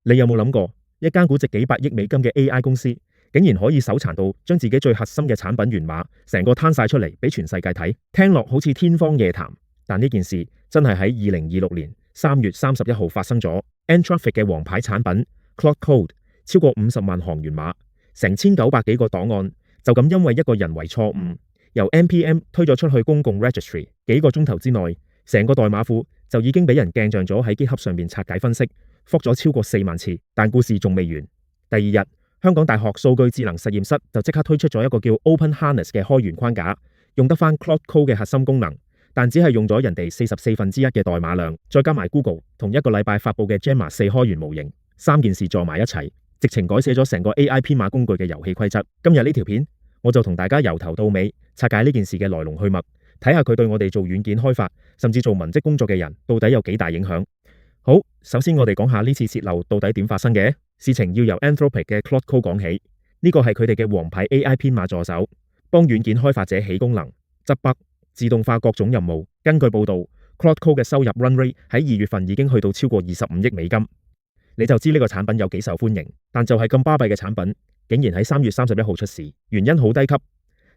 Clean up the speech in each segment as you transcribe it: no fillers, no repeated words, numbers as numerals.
你有冇諗過，一間估值幾百億美金嘅 AI 公司，竟然可以手殘到將自己最核心嘅產品源碼成個攤晒出嚟俾全世界睇？聽落好似天方夜譚，但呢件事真係喺2026年3月31號發生咗。Anthropic 嘅王牌產品 Claude Code 超過50萬行源碼，成1900幾個檔案，就咁因為一個人為錯誤，由 NPM 推咗出去公共 registry， 幾個鐘頭之內，成個代碼庫就已經俾人鏡像咗喺 GitHub 上面拆解分析，覆咗超過4萬次。但故事仲未完，第二日香港大學數據智能實驗室就即刻推出咗一個叫 Open Harness 嘅開源框架，用得翻 Claude Code 嘅核心功能，但只係用咗人哋1/44嘅代碼量，再加埋 Google 同一個禮拜發佈嘅 Gemma 4開源模型，3件事撞埋一齊，直情改寫咗成個 AI 編碼工具嘅遊戲規則。今日呢條片我就同大家由頭到尾拆解呢件事嘅來龍去脈，睇下佢對我哋做軟件開發甚至做文職工作嘅人到底有幾大影響。好，首先我哋講下呢次洩漏到底點發生嘅。事情要由 Anthropic 嘅 Claude Code 講起，呢個係佢哋嘅王牌 AI 編碼助手，幫軟件開發者起功能、執 bug、自動化各種任務。根據報道 Claude Code 嘅收入 run rate 喺2月份已經去到超過25億美金，你就知呢個產品有幾受歡迎。但就係咁巴閉嘅產品，竟然喺3月31號出事，原因好低級，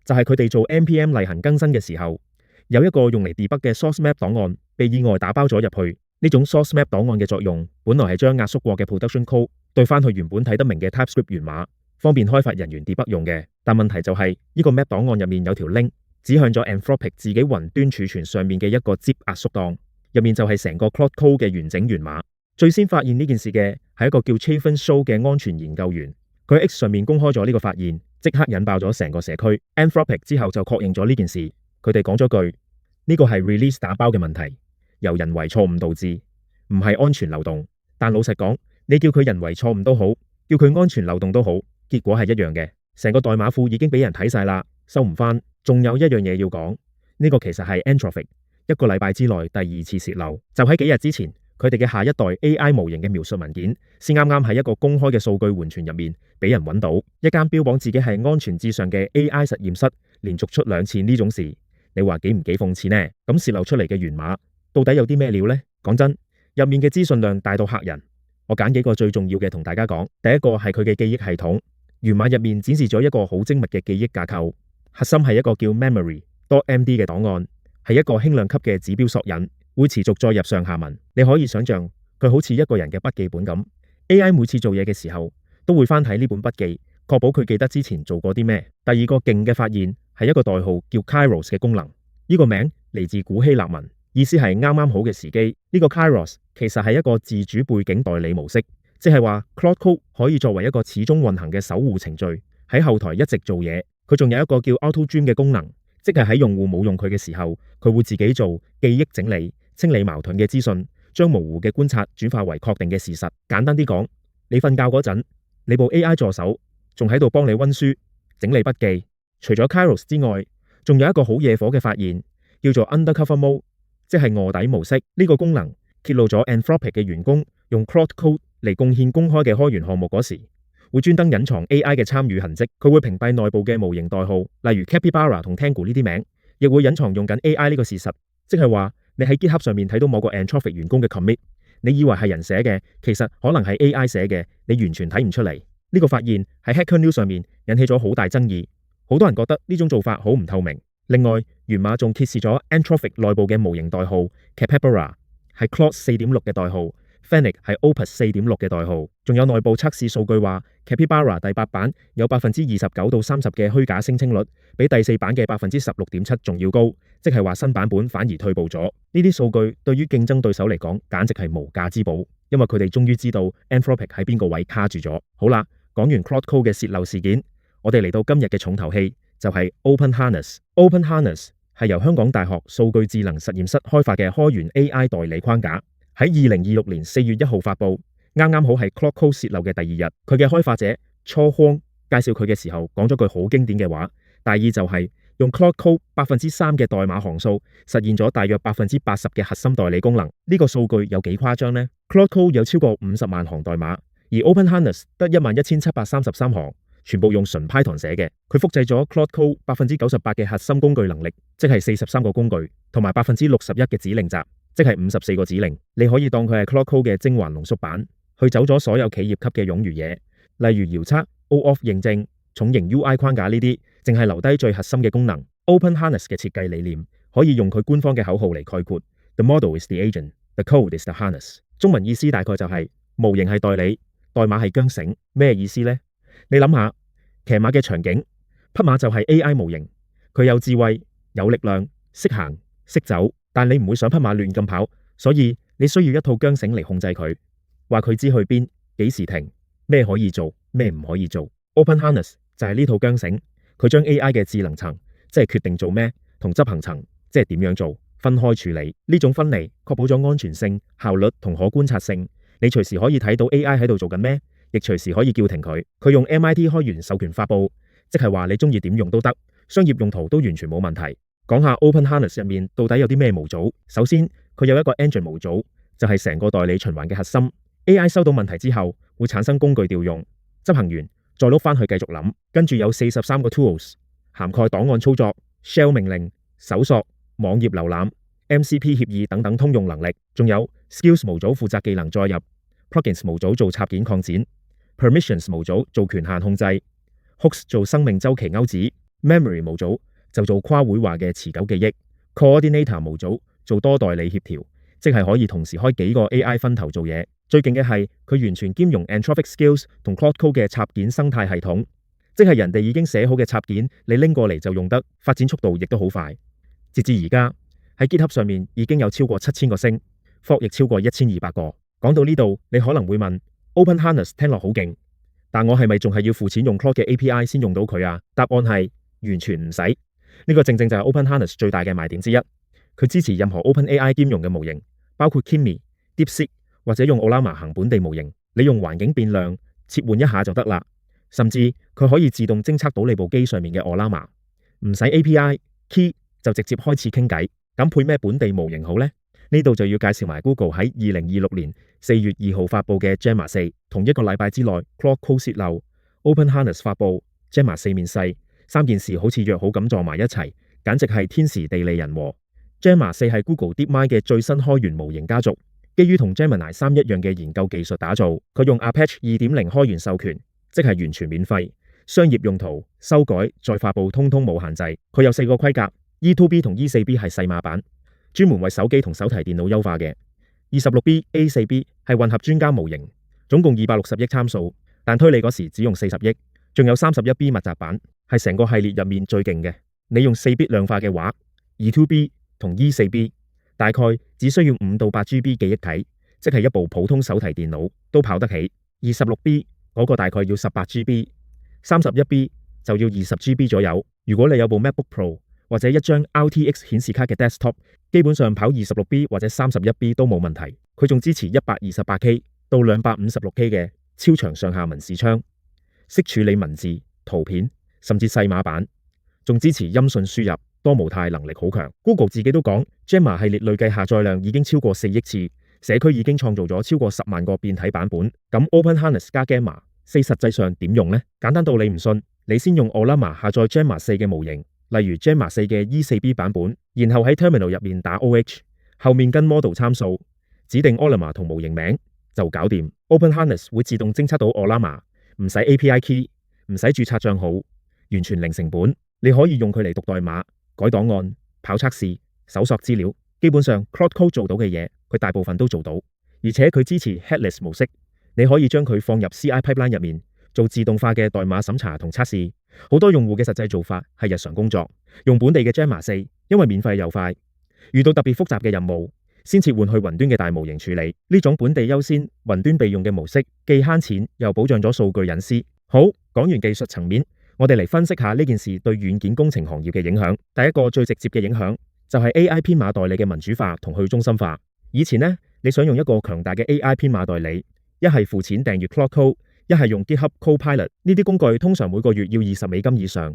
就係佢哋做 NPM 例行更新嘅時候，有一個用嚟 debug 嘅 source map 檔案被意外打包咗入去。呢種 source map 檔案嘅作用，本來係將壓縮過嘅 production code 對翻去原本睇得明嘅 TypeScript 源碼，方便開發人員 debug 用嘅。但問題就係呢個 map 檔案入面有條 link 指向咗 Anthropic 自己雲端儲存上面嘅一個 zip 壓縮檔，入面就係成個 Claude Code 嘅完整源碼。最先發現呢件事嘅係一個叫 Chafin Show 嘅安全研究員，佢喺 X 上面公開咗呢個發現，即刻引爆咗成個社區。Anthropic 之後就確認咗呢件事，佢哋講咗句呢個係 release 打包嘅問題，由人為錯誤導致，唔係安全漏洞。但老實講，你叫佢人為錯誤都好，叫佢安全漏洞都好，結果係一樣嘅。成個代碼庫已經俾人睇晒啦，收唔翻。仲有一樣嘢要講，呢個其實係 Anthropic 一個禮拜之內第2次洩漏，就喺幾日之前，佢哋嘅下一代 AI 模型嘅描述文件先啱啱喺一個公開嘅數據緩存入面俾人揾到。一間標榜自己係安全至上嘅 AI 實驗室，連續出2次呢種事，你話幾唔幾諷刺呢？咁洩漏出嚟嘅源碼到底有啲咩料呢？講真，入面嘅資訊量大到嚇人。我揀幾個最重要嘅同大家講。第一個係佢嘅記憶系統，源碼入面展示咗一個好精密嘅記憶架構，核心係一個叫 memory.md 嘅檔案，係一個輕量級嘅指標索引，會持續載入上下文。你可以想象佢好似一個人嘅筆記本咁。AI 每次做嘢嘅時候都會翻睇呢本筆記，確保佢記得之前做過啲咩。第二個勁嘅發現係一個代號叫 Kairos 嘅功能，呢個名嚟自古希臘文，意思係啱啱好嘅時機。呢個 Kairos 其實係一個自主背景代理模式，即係話 Claude Code 可以作為一個始終運行嘅守護程序，喺後台一直做嘢。佢仲有一個叫 Auto Dream 嘅功能，即係喺用戶冇用佢嘅時候，佢會自己做記憶整理、清理矛盾嘅資訊，將模糊嘅觀察轉化為確定嘅事實。簡單啲講，你瞓覺嗰陣，你部 AI 助手仲喺度幫你溫書、整理筆記。除咗 Kairos 之外，仲有一個好惹火嘅發現，叫做 Undercover Mode， 即係臥底模式。呢個功能揭露咗 Anthropic 嘅員工用 Claude Code 嚟貢獻公開嘅開源項目嗰時，會專登隱藏 AI 嘅參與痕跡。佢會屏蔽內部嘅模型代號，例如 Capybara 同 Tango 呢啲名，亦會隱藏用緊 AI 呢個事實。即係話你喺 GitHub 上面睇到某個 Anthropic 員工嘅 commit， 你以為係人寫嘅，其實可能係 AI 寫嘅，你完全睇唔出嚟。呢個發現喺 Hacker News 上面引起咗好大爭議，好多人覺得呢種做法好唔透明。另外，源碼仲揭示咗 Anthropic 內部嘅模型代號 Capybara 係 Claude 4.6 嘅代號，Fennec 係 Opus 4.6 嘅代號。仲有內部測試數據話 Capybara 第8版有 29%到30% 嘅虛假聲稱率，比第4版嘅 16.7% 仲要高，即係話新版本反而退步咗。呢啲數據對於競爭對手嚟講簡直係無價之寶，因為佢哋終於知道 Anthropic 喺邊個位卡住咗。好啦，講完 Claude Code 嘅洩漏事件，我哋嚟到今日嘅重頭戲，就係 Open Harness。Open Harness 係由香港大學數據智能實驗室開發嘅開源 AI 代理框架，喺2026年4月1號發佈，啱啱好係 Claude Code 洩漏嘅第2日。佢嘅開發者初荒介紹佢嘅時候講咗句好經典嘅話，大意就係用 Claude Code 3% 嘅代碼行數實現咗大約80%嘅核心代理功能。呢個數據有幾誇張呢？ Claude Code 有超過50萬行代碼，而 Open Harness 得11,733行，全部用純 Python 寫嘅。佢複製咗 Claude Code 98%嘅核心工具能力，即係43個工具，同埋61%嘅指令集，即係54個指令。你可以當佢係 Claude Code 嘅精華濃縮版。去走咗所有企業級嘅冗餘嘢，例如遙測、OAuth 認證、重型 UI 框架呢啲，淨係留低最核心嘅功能。Open Harness 嘅設計理念可以用佢官方嘅口號嚟概括 ：The model is the agent, the code is the harness。中文意思大概就係模型係代理，代碼係韁繩。咩意思呢？你諗下，騎馬嘅場景，匹馬就係 AI 模型，佢有智慧、有力量、識行、識走，但你唔會想匹馬亂咁跑，所以你需要一套韁繩嚟控制佢，話佢知去邊、幾時停、咩可以做、咩唔可以做。Open Harness 就係呢套韁繩，佢將 AI 嘅智能層，即係決定做咩，同執行層，即係點樣做，分開處理。呢種分離確保咗安全性、效率同可觀察性。你隨時可以睇到 AI 喺度做緊咩，亦隨時可以叫停佢。佢用 MIT 開源授權發布，即係話你中意點用都得，商業用途都完全冇問題。講下 Open Harness 入面到底有啲咩模組。首先，佢有一個 Engine 模組，就係成個代理循環嘅核心。AI 收到問題之後，會產生工具調用，執行完再碌翻去繼續諗。跟住有43個 tools，涵蓋檔案操作、Shell 命令、搜索、網頁瀏覽、MCP 協議等等通用能力。仲有 Skills 模組負責技能載入， Plugins 模組做插件擴展， Permissions 模組做權限控制， Hooks 做生命週期勾指， Memory 模組就做跨會話嘅持久記憶， Coordinator 模組做多代理協調，即係可以同時開幾個 AI 分頭做嘢。最勁嘅係佢完全兼容 Anthropic Skills 同 Claude Code 嘅插件生態系統，即係人哋已經寫好嘅插件，你拎過嚟就用得，發展速度亦都好快。截至而家喺 GitHub 上面已經有超過7000個星，fork 亦超過1200個。講到呢度，你可能會問 Open Harness 聽落好勁，但我係咪仲係要付錢用 Claude 嘅 API 先用到佢啊？答案係完全唔使。呢個正正就係 Open Harness 最大嘅賣點之一。佢支持任何 OpenAI 兼容嘅模型，包括 Kimi、DeepSeek 或者用 Ollama 行本地模型。你用環境變量切換一下就得啦。甚至佢可以自動偵測到你部機上面嘅 Ollama， 唔使 API key 就直接開始傾偈。咁配咩本地模型好呢？呢度就要介紹埋 Google 喺2026年4月2號發布嘅 Gemma 4，同一個禮拜之內 Claude Code 洩漏、Open Harness 發布、Gemma 4面世，三件事好似約好咁撞埋一齊，簡直係天時地利人和。Gemma 4係 Google DeepMind 嘅最新開源模型家族，基於同 Gemini 3一樣嘅研究技術打造。佢用 Apache 2.0 開源授權，即係完全免費，商業用途、修改再發布通通冇限制。佢有4個規格 ，E2B 同 E4B 係細碼版，專門為手機同手提電腦優化嘅。26B、A4B 係混合專家模型，總共260億參數，但推理嗰時只用40億。仲有31B 密集版，係成個系列入面最勁嘅。你用4bit 量化嘅話 ，E2B 同 E4B 大概只需要5到8GB 記憶體，即係一部普通手提電腦都跑得起。26B 嗰個大概要18GB，31B 就要20GB 左右。如果你有部 MacBook Pro 或者一張 RTX 顯示卡嘅 desktop， 基本上跑 26B 或者 31B 都冇問題。佢仲支持 128K 到 256K 嘅超長上下文視窗，識處理文字、圖片，甚至細碼版，仲支持音訊輸入，多模態能力好強。Google 自己都講 Gemma 系列累計下載量已經超過4億次，社區已經創造咗超過10萬個變體版本。咁 Open Harness 加 Gemma 4實際上點用呢？簡單到你唔信，你先用 Ollama 下載 Gemma 4嘅模型，例如 Gemma 4嘅 E4B 版本，然後喺 Terminal 入面打 OH， 後面跟 model 參數，指定 Ollama 同模型名就搞掂。Open Harness 會自動偵測到 Ollama， 唔使 API key， 唔使註冊賬號，完全零成本。你可以用佢嚟讀代碼、改檔案、跑測試、搜索資料，基本上 Claude Code 做到嘅嘢，佢大部分都做到。而且佢支持 Headless 模式，你可以將佢放入 CI pipeline 入面，做自動化嘅代碼審查同測試。好多用戶嘅實際做法係日常工作，用本地嘅 Gemma 4，因為免費又快。遇到特別複雜嘅任務，先切換去雲端嘅大模型處理。呢種本地優先、雲端備用嘅模式，既慳錢又保障咗數據隱私。好，講完技術層面，我哋嚟分析下呢件事對軟件工程行業嘅影響。第一個最直接嘅影響就係 AI 編碼代理嘅民主化同去中心化。以前呢，你想用一個強大嘅 AI 編碼代理，一係付錢訂閱 Claude Code，一係用 GitHub Copilot， 呢啲工具通常每個月要$20以上，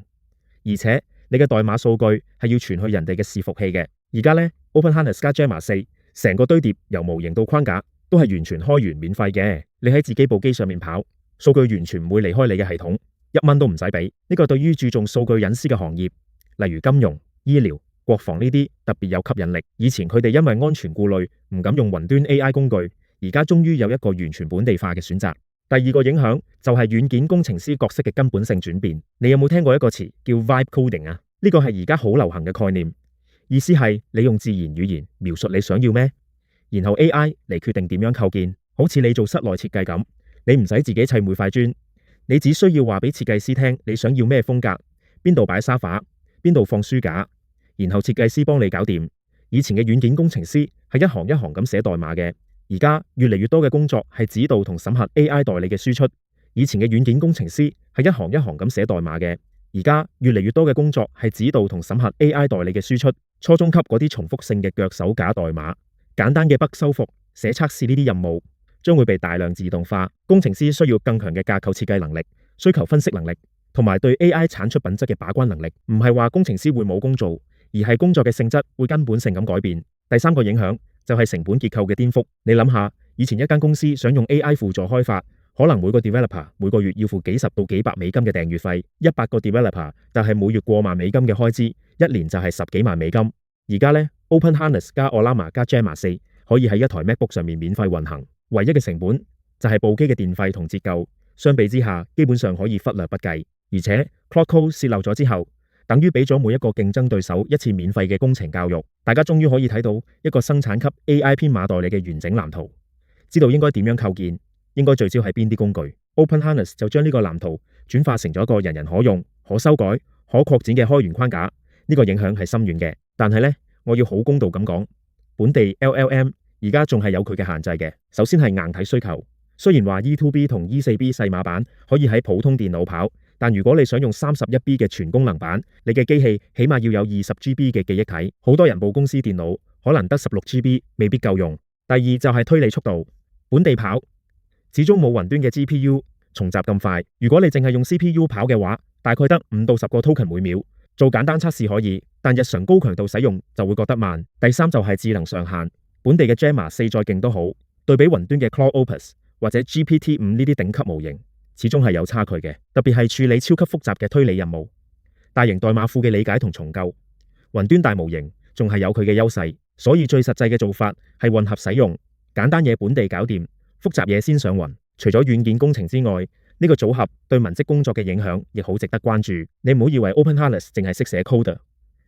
而且你嘅代碼數據係要傳去人哋嘅伺服器嘅。而家呢 Open Harness 加 Gemma 4，成個堆疊由模型到框架都係完全開源免費嘅，你喺自己部機上面跑，數據完全唔會離開你嘅系統，1蚊都唔使俾。呢個對於注重數據隱私嘅行業，例如金融、醫療、國防呢啲特別有吸引力。以前佢哋因為安全顧慮唔敢用雲端 AI 工具，而家終於有一個完全本地化嘅選擇。第二個影響就係軟件工程師角色嘅根本性轉變。你有冇聽過一個詞叫 Vibe Coding 啊？呢個係而家好流行嘅概念，意思係你用自然語言描述你想要咩，然後 AI 嚟決定點樣構建。好似你做室內設計咁，你唔使自己砌每塊磚，你只需要話俾設計師聽你想要咩風格，邊度擺沙發，邊度放書架，然後設計師幫你搞掂。以前嘅軟件工程師係一行一行咁寫代碼嘅，而家越嚟越多嘅工作係指導同審核 AI 代理嘅輸出。以前嘅軟件工程師係一行一行咁寫代碼嘅，而家越嚟越多嘅工作係指導同審核 AI 代理嘅輸出。初中級嗰啲重複性嘅腳手架代碼、簡單嘅 bug 修復、寫測試呢啲任務將會被大量自動化。工程師需要更強嘅架構設計能力、需求分析能力同埋對 AI 產出品質嘅把關能力。唔係話工程師會冇工做，而係工作嘅性質會根本性咁改變。第三個影響就係成本結構嘅顛覆。你諗下，以前一間公司想用 AI 輔助開發，可能每個 developer 每個月要付幾十到幾百美金嘅訂閱費，100個 developer 就係每月過萬美金嘅開支，一年就係10幾萬美金。而家呢 OpenHarness 加 Ollama 加 Gemma 4可以喺一台 MacBook 上面免費運行，唯一嘅成本就係部機嘅電費同折舊，相比之下基本上可以忽略不計。而且 Claude Code 洩漏咗之後，等於俾咗每一個競爭對手一次免費嘅工程教育，大家終於可以睇到一個生產級 AI 編碼代理嘅完整藍圖，知道應該點樣構建，應該聚焦喺邊啲工具。OpenHarness 就將呢個藍圖轉化成咗一個人人可用、可修改、可擴展嘅開源框架。呢個影響係深遠嘅，但係呢，我要好公道咁講，本地 LLM 而家仲係有佢嘅限制嘅。首先係硬體需求，雖然話 E2B 同 E4B 細碼版可以喺普通電腦跑，但如果你想用31B 嘅全功能版，你嘅機器起碼要有20GB 嘅記憶體。好多人部公司電腦可能得16GB，未必夠用。第二就係推理速度，本地跑始終冇雲端嘅 GPU 重集咁快。如果你淨係用 CPU 跑嘅話，大概得5到10個 token 每秒。做簡單測試可以，但日常高強度使用就會覺得慢。第三就係智能上限，本地嘅 Gemma 4再勁都好，對比雲端嘅 Claude Opus 或者 GPT-5呢啲頂級模型，始終係有差距嘅。特別係處理超級複雜嘅推理任務、大型代碼庫嘅理解同重構，雲端大模型仲係有佢嘅優勢。所以最實際嘅做法係混合使用，簡單嘢本地搞掂，複雜嘢先上雲。除咗軟件工程之外，呢個組合對文職工作嘅影響亦好值得關注。你唔好以為 OpenHarness 淨係識寫 code，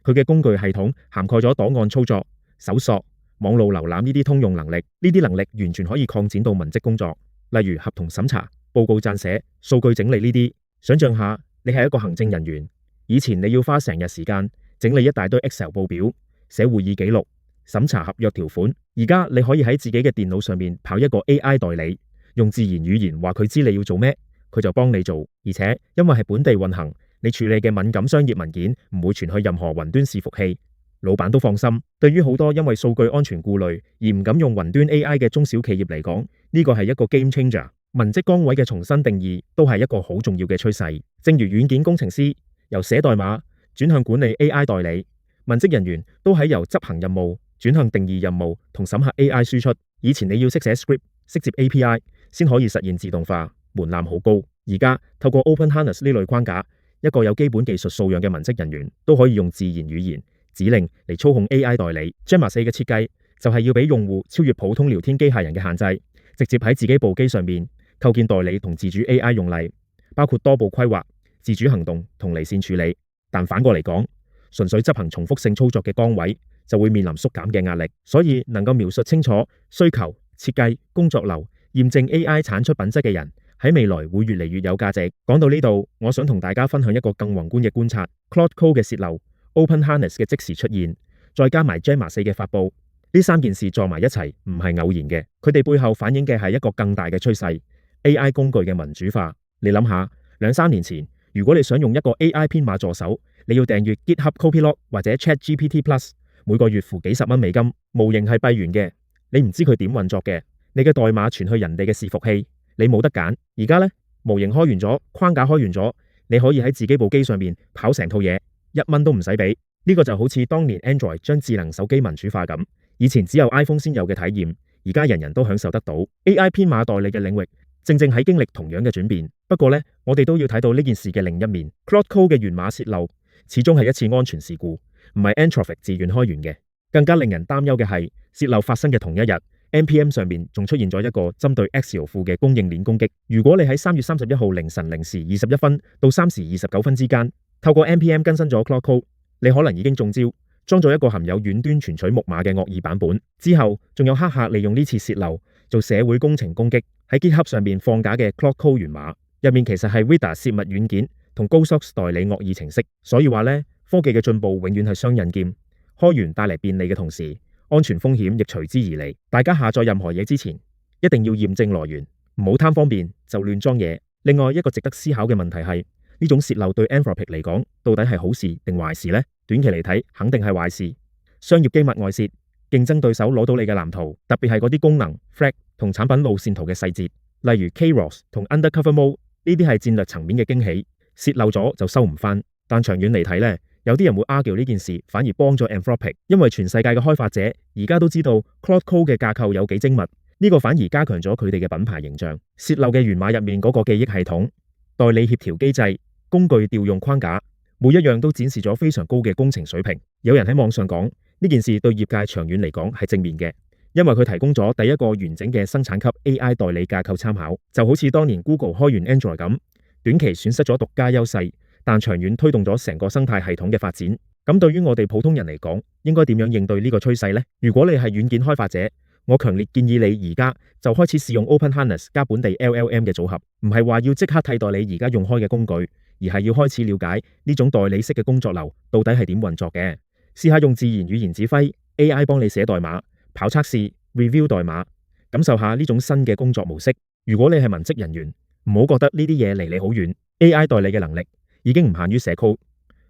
佢嘅工具系統涵蓋咗檔案操作、搜索、網路瀏覽呢啲通用能力。呢啲能力完全可以擴展到文職工作，例如合同審查、報告撰寫、數據整理呢啲。想象下，你係一個行政人員，以前你要花成日時間整理一大堆 Excel 報表、寫會議記錄、審查合約條款，而家你可以喺自己嘅電腦上面跑一個 AI 代理，用自然語言話佢知你要做咩，佢就幫你做。而且因為係本地運行，你處理嘅敏感商業文件唔會傳去任何雲端伺服器，老闆都放心。對於好多因為數據安全顧慮而唔敢用雲端 AI 嘅中小企業嚟講，呢個係一個 game changer。文職崗位嘅重新定義都係一個好重要嘅趨勢。正如軟件工程師由寫代碼轉向管理 AI 代理，文職人員都喺由執行任務轉向定義任務同審核 AI 輸出。以前你要識寫 script、識接 API 先可以實現自動化，門檻好高。而家透過 OpenHarness 呢類框架，一個有基本技術素養嘅文職人員都可以用自然語言指令嚟操控 AI 代理。Gemma 4嘅設計就係要俾用戶超越普通聊天機械人嘅限制，直接喺自己部機上面構建代理同自主 AI 用例，包括多步規劃、自主行動同離線處理。但反過嚟講，純粹執行重複性操作嘅崗位就會面臨縮減嘅壓力。所以能夠描述清楚需求、設計、工作流、驗證 AI 產出品質嘅人，喺未來會越嚟越有價值。講到呢度，我想同大家分享一個更宏觀嘅觀察。Claude Code 嘅洩漏、OpenHarness 嘅即時出現，再加埋 Gemma 4嘅發佈，呢三件事撞埋一齊唔係偶然嘅，佢哋背後反映嘅係一個更大嘅趨勢。AI 工具嘅民主化。你諗下，2-3年前，如果你想用一個 AI 編碼助手，你要訂閱 GitHub Copilot 或者 ChatGPT Plus， 每個月付幾十蚊美金，模型係閉源嘅，你唔知佢點運作嘅，你嘅代碼傳去人哋嘅伺服器，你冇得揀。而家呢，模型開完咗，框架開完咗，你可以喺自己部機上面跑成套嘢，1蚊都唔使俾。呢個就好似當年 Android 將智能手機民主化咁，以前只有 iPhone 先有嘅體驗，而家人人都享受得到。AI 編碼代理嘅領域正喺經歷同樣嘅轉變。不過呢，我哋都要睇到呢件事嘅另一面。Claude Code 嘅源碼洩漏始終係一次安全事故，唔係 Anthropic 自願開源嘅。更加令人擔憂嘅係，洩漏發生嘅同一日 NPM 上面仲出現咗一個針對 Axial 庫嘅供應鏈攻擊。如果你喺3月31號凌晨0時21分到3時29分之間，透過 NPM 更新咗 Claude Code，你可能已經中招，裝咗一個含有遠端存取木馬嘅惡意版本。之後仲有黑客利用呢次洩漏做社會工程攻擊，喺 GitHub 上面放假嘅 Claude Code 源碼入面其實係 Reader 洩密軟件同 GoSox 代理惡意程式。所以話呢，科技嘅進步永遠係雙刃劍，開源帶嚟便利嘅同時，安全風險亦隨之而嚟。大家下載任何嘢之前，一定要驗證來源，唔好貪方便就亂裝嘢。另外一個值得思考嘅問題係，呢種洩漏對 Anthropic 嚟講，到底係好事定壞事呢？短期嚟睇，肯定係壞事。商業機密外洩，競爭對手攞到你嘅藍圖，特別係嗰啲功能、flag 同產品路線圖嘅細節，例如 KROS 同 Undercover Mode 呢啲係戰略層面嘅驚喜，洩漏咗就收唔返。但長遠嚟睇呢，有啲人會 argue 呢件事反而幫咗 Anthropic，因為全世界嘅開發者而家都知道 Claude Code 嘅架構有幾精密，呢個反而加強咗佢哋嘅品牌形象。洩漏嘅源碼入面嗰個記憶系統、代理協調機制、工具調用框架，每一樣都展示咗非常高嘅工程水平。有人喺網上講呢件事對業界長遠嚟講係正面嘅，因為佢提供咗第一個完整嘅生產級 AI 代理架構參考，就好似當年 Google 開源 Android 咁，短期損失咗獨家優勢，但長遠推動咗成個生態系統嘅發展。咁對於我哋普通人嚟講，應該點樣應對呢個趨勢呢？如果你係軟件開發者，我強烈建議你而家就開始試用 OpenHarness 加本地 LLM 嘅組合，唔係話要即刻替代你而家用開嘅工具，而係要開始了解呢種代理式嘅工作流到底係點運作嘅。試下用自然語言指揮 AI 幫你寫代碼、跑測試、review 代碼，感受下呢種新嘅工作模式。如果你係文職人員，唔好覺得呢啲嘢離你好遠。AI 代理嘅能力已經唔限於寫 code，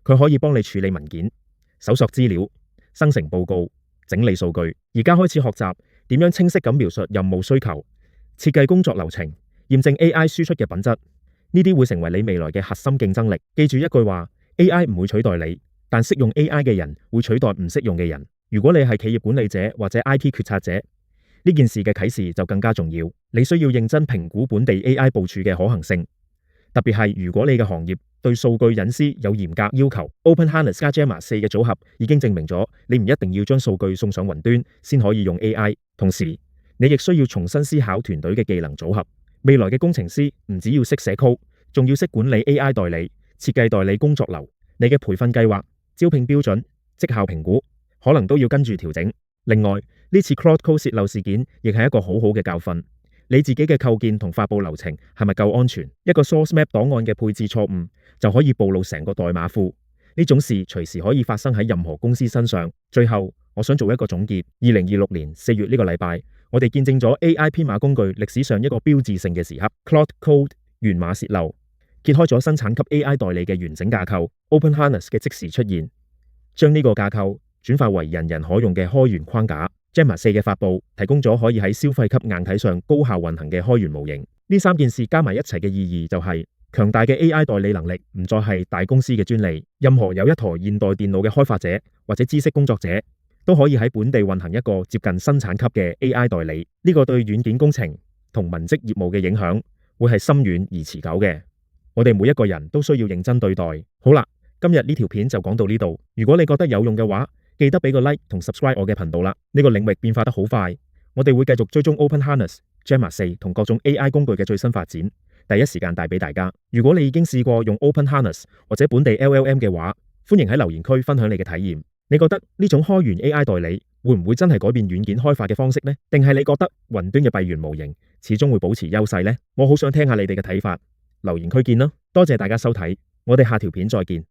佢可以幫你處理文件、搜索資料、生成報告、整理數據。而家開始學習點樣清晰咁描述任務需求、設計工作流程、驗證 AI 輸出嘅品質，呢啲會成為你未來嘅核心競爭力。記住一句話， AI 唔會取代你，但識用 AI 嘅人會取代唔識用嘅人。如果你係企業管理者或者 IT 決策者，呢件事嘅啟示就更加重要。你需要認真評估本地 AI 部署嘅可行性，特別係如果你嘅行業對數據隱私有嚴格要求。OpenHarness 加 Gemma 4嘅組合已經證明咗，你唔一定要將數據送上雲端先可以用 AI。同時，你亦需要重新思考團隊嘅技能組合。未來嘅工程師唔只要識寫 code，仲要識管理 AI 代理、設計代理工作流。你嘅培訓計劃、招聘標準、績效評估，可能都要跟住調整。另外，呢次 Claude Code 洩漏事件亦係一個好好嘅教訓。你自己嘅構建同發佈流程係咪夠安全？一個 source map 檔案嘅配置錯誤就可以暴露成個代碼庫。呢種事隨時可以發生喺任何公司身上。最後，我想做一個總結。2026年4月呢個禮拜，我哋見證咗 AI 編碼工具歷史上一個標誌性嘅時刻。Claude Code 源碼洩漏，揭開咗生產級 AI 代理嘅完整架構。OpenHarness 嘅即時出現，將呢個架構轉化為人人可用嘅開源框架。Gemma 4嘅發佈提供咗可以喺消費級硬體上高效運行嘅開源模型。呢三件事加埋一齊嘅意義就係，強大嘅 AI 代理能力唔再係大公司嘅專利，任何有一台現代電腦嘅開發者或者知識工作者都可以喺本地運行一個接近生產級嘅 AI 代理。呢個對軟件工程同文職業務嘅影響會係深遠而持久嘅。我哋每一個人都需要認真對待。好啦，今日呢條片就講到呢度。如果你覺得有用嘅話，記得俾個 like 同 subscribe 我嘅頻道啦。呢個領域變化得好快，我哋會繼續追蹤 OpenHarness、Gemma 4同各種 AI 工具嘅最新發展，第一時間帶俾大家。如果你已經試過用 OpenHarness 或者本地 LLM 嘅話，歡迎喺留言區分享你嘅體驗。你覺得呢種開源 AI 代理會唔會真係改變軟件開發嘅方式呢？定係你覺得雲端嘅閉源模型始終會保持優勢呢？我好想聽下你哋嘅睇法，留言區見啦。多謝大家收睇，我哋下條片再見。